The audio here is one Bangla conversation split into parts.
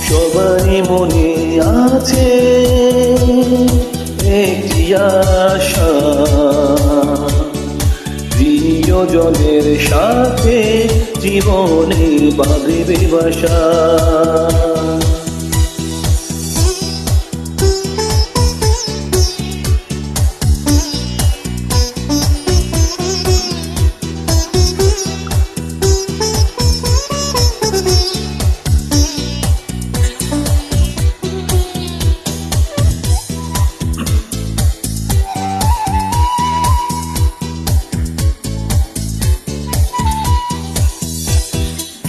সবারই মনে আছে একটি আশা, প্রিয়জনের সাথে জীবনে বাঁধবে বাসা।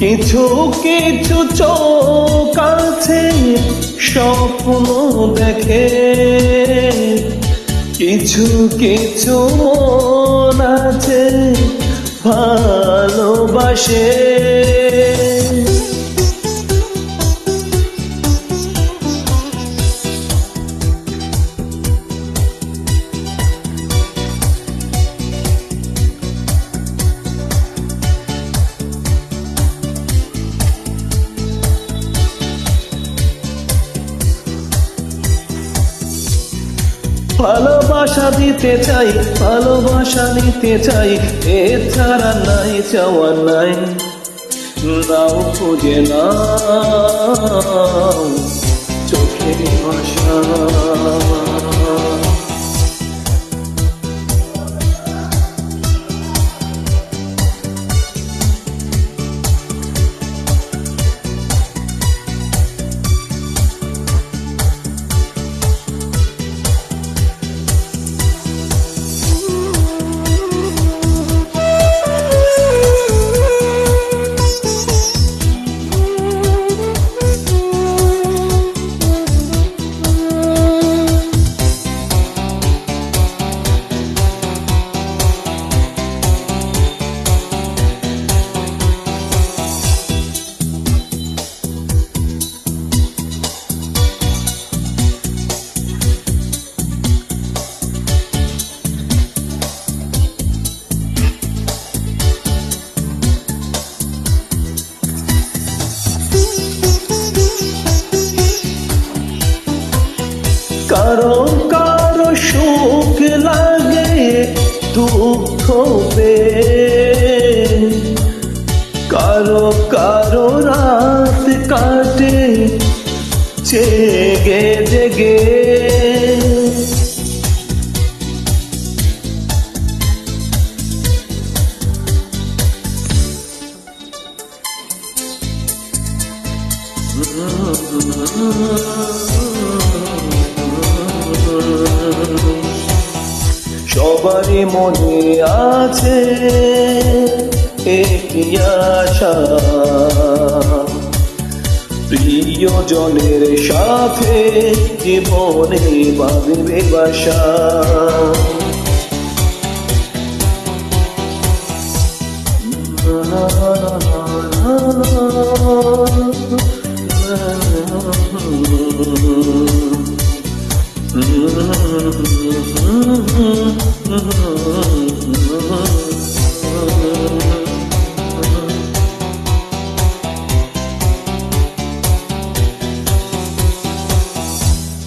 কিছু কিছু চোখ আছে স্বপ্ন দেখে, কিছু কিছু মন আছে ভালোবাসে। ভালোবাসা দিতে চাই, ভালোবাসা নিতে চাই, এছাড়া নাই চাওয়া নাই। নাও খুঁজে নাও চোখের ভাষা। কারো কারো সুখ লাগে দুঃখ পেয়ে, কারো কারো রাত কাটে জেগে জেগে। সবারই মনে আছে একটি আশা, প্রিয়জনের সাথে জীবনে বাঁধবে বাসা।